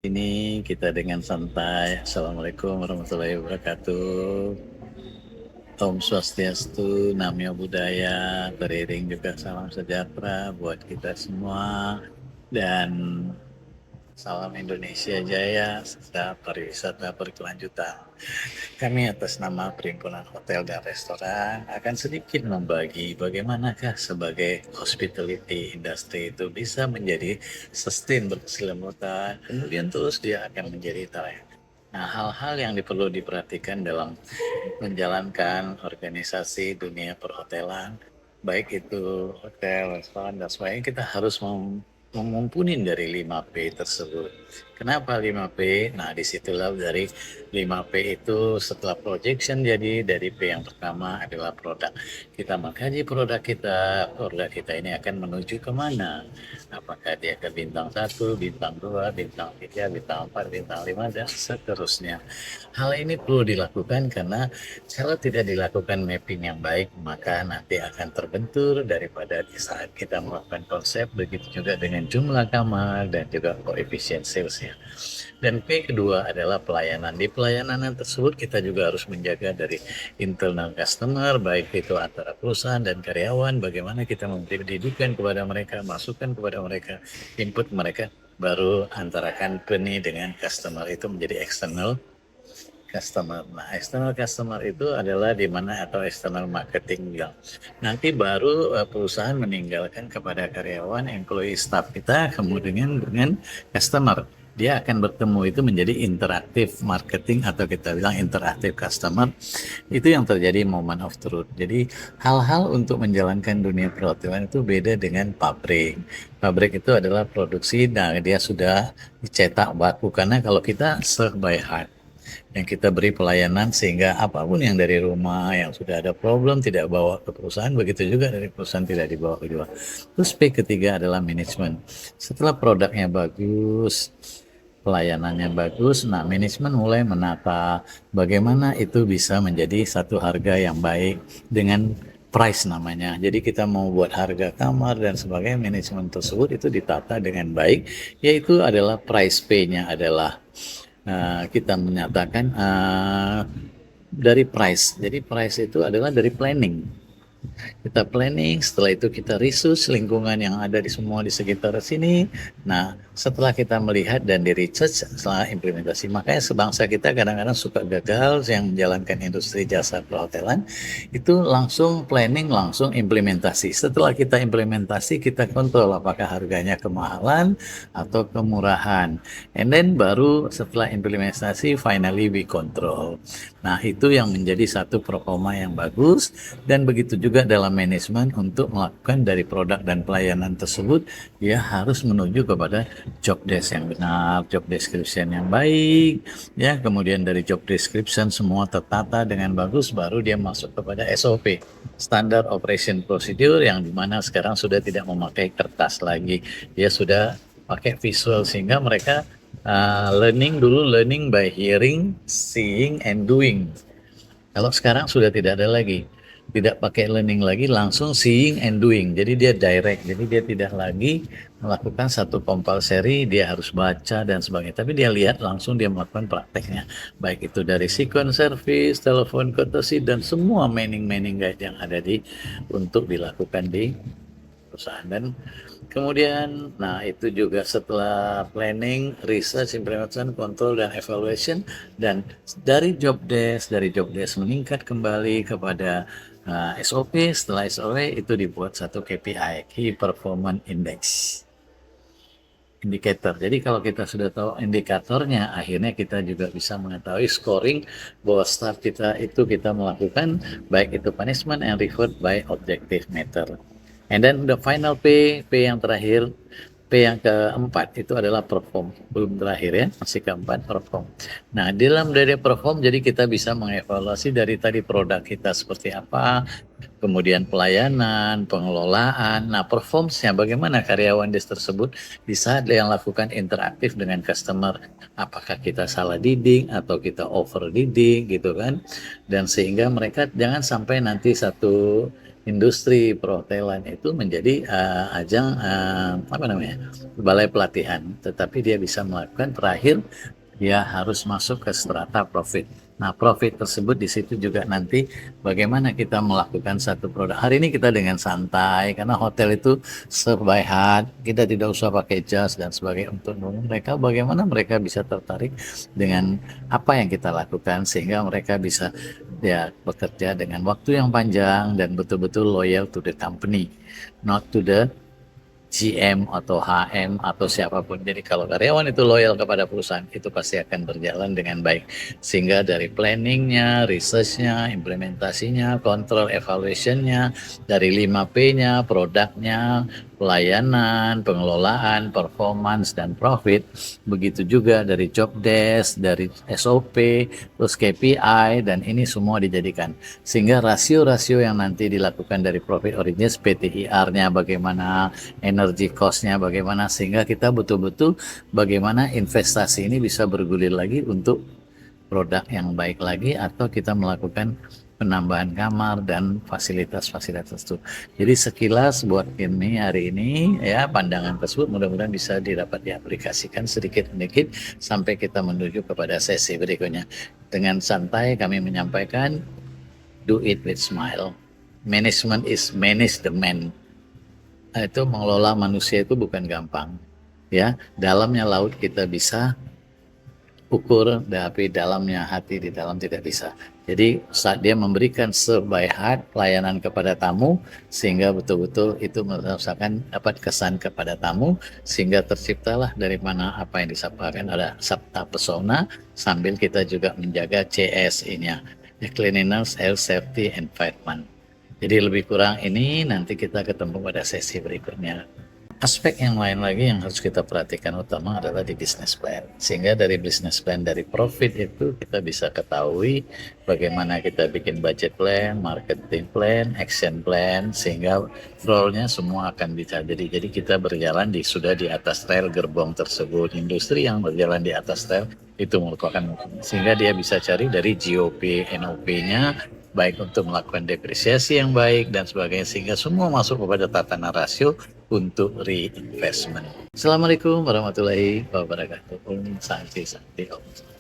Ini kita dengan santai. Assalamualaikum warahmatullahi wabarakatuh. Om Swastiastu, Namo Buddhaya, beriring juga salam sejahtera buat kita semua. Dan salam Indonesia Jaya, serta pariwisata berkelanjutan. Kami atas nama Perhimpunan Hotel dan Restoran akan sedikit membagi bagaimanakah sebagai hospitality industry itu bisa menjadi sustain berkeselamatan, kemudian terus dia akan menjadi talent. Nah, hal-hal yang perlu diperhatikan dalam menjalankan organisasi dunia perhotelan, baik itu hotel, restoran, dan sebagainya, kita harus memumpunin dari 5P tersebut. Kenapa 5P? Nah, disitulah dari 5P itu setelah projection, jadi dari P yang pertama adalah produk. Kita mengkaji produk kita ini akan menuju kemana? Apakah dia ke bintang 1, bintang 2, bintang 3, bintang 4, bintang 5, dan seterusnya. Hal ini perlu dilakukan karena kalau tidak dilakukan mapping yang baik, maka nanti akan terbentur daripada di saat kita melakukan konsep, begitu juga dengan jumlah kamar dan juga koefisien salesnya. Dan P kedua adalah pelayanan. Di pelayanan tersebut kita juga harus menjaga dari internal customer, baik itu antara perusahaan dan karyawan, bagaimana kita memberi pendidikan kepada mereka, masukan kepada mereka, input mereka, baru antara company dengan customer itu menjadi external customer. Nah, external customer itu adalah di mana atau external marketing bilang. Nanti baru perusahaan meninggalkan kepada karyawan, employee staff kita, kemudian dengan customer. Dia akan bertemu itu menjadi interaktif marketing atau kita bilang interaktif customer. Itu yang terjadi moment of truth. Jadi hal-hal untuk menjalankan dunia perhotelan itu beda dengan pabrik. Pabrik itu adalah produksi, nah dia sudah dicetak baku. Karena kalau kita serve by heart, yang kita beri pelayanan sehingga apapun yang dari rumah yang sudah ada problem tidak bawa ke perusahaan, begitu juga dari perusahaan tidak dibawa ke jual. Terus P ketiga adalah manajemen. Setelah produknya bagus, pelayanannya bagus, nah manajemen mulai menata bagaimana itu bisa menjadi satu harga yang baik dengan price namanya. Jadi kita mau buat harga kamar dan sebagainya, manajemen tersebut itu ditata dengan baik, yaitu adalah price P-nya adalah kita menyatakan dari price. Jadi price itu adalah dari planning. Kita planning, setelah itu kita research lingkungan yang ada di semua di sekitar sini. Nah, setelah kita melihat dan di research setelah implementasi, makanya sebangsa kita kadang-kadang suka gagal yang menjalankan industri jasa perhotelan, itu langsung planning, langsung implementasi. Setelah kita implementasi, kita kontrol apakah harganya kemahalan atau kemurahan. And then baru setelah implementasi, finally we control. Nah, itu yang menjadi satu performa yang bagus, dan begitu juga dalam manajemen untuk melakukan dari produk dan pelayanan tersebut, dia harus menuju kepada job desk yang benar, job description yang baik, ya, kemudian dari job description semua tertata dengan bagus, baru dia masuk kepada SOP, Standard Operation Procedure, yang dimana sekarang sudah tidak memakai kertas lagi, dia sudah pakai visual, sehingga mereka learning by hearing, seeing, and doing. Kalau sekarang sudah tidak ada lagi, tidak pakai learning lagi, langsung seeing and doing. Jadi dia direct, jadi dia tidak lagi melakukan satu compulsory, dia harus baca dan sebagainya. Tapi dia lihat langsung, dia melakukan prakteknya. Baik itu dari sequence service, telepon courtesy, dan semua manning guide yang ada untuk dilakukan di perusahaan. Dan kemudian, nah itu juga setelah planning, research, implementation, control, dan evaluation, dan dari job desk meningkat kembali kepada SOP. Setelah SOP itu dibuat satu KPI, Key Performance Index, indikator. Jadi kalau kita sudah tahu indikatornya, akhirnya kita juga bisa mengetahui scoring bahwa staff kita itu kita melakukan baik itu punishment and reward by objective measure. And then the final P yang terakhir, P yang keempat itu adalah perform. Belum terakhir ya, masih keempat, perform. Nah, dalam dari perform, jadi kita bisa mengevaluasi dari tadi produk kita seperti apa, kemudian pelayanan, pengelolaan. Nah, performance-nya bagaimana karyawan des tersebut di saat yang lakukan interaktif dengan customer. Apakah kita salah didik atau kita over didik gitu kan. Dan sehingga mereka jangan sampai nanti satu industri perhotelan itu menjadi ajang apa namanya, balai pelatihan, tetapi dia bisa melakukan terakhir dia harus masuk ke strata profit. Nah, profit tersebut di situ juga nanti bagaimana kita melakukan satu produk. Hari ini kita dengan santai karena hotel itu serba kita tidak usah pakai jas dan sebagainya. Untuk mereka bagaimana mereka bisa tertarik dengan apa yang kita lakukan sehingga mereka bisa ya bekerja dengan waktu yang panjang dan betul-betul loyal to the company, not to the GM atau HM atau siapapun. Jadi kalau karyawan itu loyal kepada perusahaan, itu pasti akan berjalan dengan baik. Sehingga dari planningnya, researchnya, implementasinya, kontrol evaluationnya, dari 5P-nya, produknya, pelayanan, pengelolaan, performance, dan profit. Begitu juga dari job desk, dari SOP, terus KPI, dan ini semua dijadikan. Sehingga rasio-rasio yang nanti dilakukan dari profit original, PTIR-nya bagaimana, energy cost-nya bagaimana, sehingga kita betul-betul bagaimana investasi ini bisa bergulir lagi untuk produk yang baik lagi atau kita melakukan penambahan kamar dan fasilitas-fasilitas itu. Jadi sekilas buat ini hari ini ya pandangan tersebut mudah-mudahan bisa didapat diaplikasikan sedikit sedikit sampai kita menuju kepada sesi berikutnya. Dengan santai kami menyampaikan do it with smile. Management is manage the man. Itu mengelola manusia itu bukan gampang. Ya, dalamnya laut kita bisa ukur, tapi dalamnya hati di dalam tidak bisa. Jadi saat dia memberikan sebaik pelayanan kepada tamu, sehingga betul-betul itu merasakan dapat kesan kepada tamu, sehingga terciptalah dari mana apa yang disampaikan ada sabta pesona, sambil kita juga menjaga CS-nya, cleanliness, health, safety, environment. Jadi lebih kurang ini nanti kita ketemu pada sesi berikutnya. Aspek yang lain lagi yang harus kita perhatikan utama adalah di business plan. Sehingga dari business plan, dari profit itu kita bisa ketahui bagaimana kita bikin budget plan, marketing plan, action plan, sehingga role-nya semua akan bisa jadi kita berjalan sudah di atas rel gerbong tersebut. Industri yang berjalan di atas rel itu merupakan sehingga dia bisa cari dari GOP, NOP-nya baik untuk melakukan depresiasi yang baik dan sebagainya sehingga semua masuk kepada tatanan rasio untuk reinvestment. Assalamualaikum warahmatullahi wabarakatuh. Om Santi Santi Om.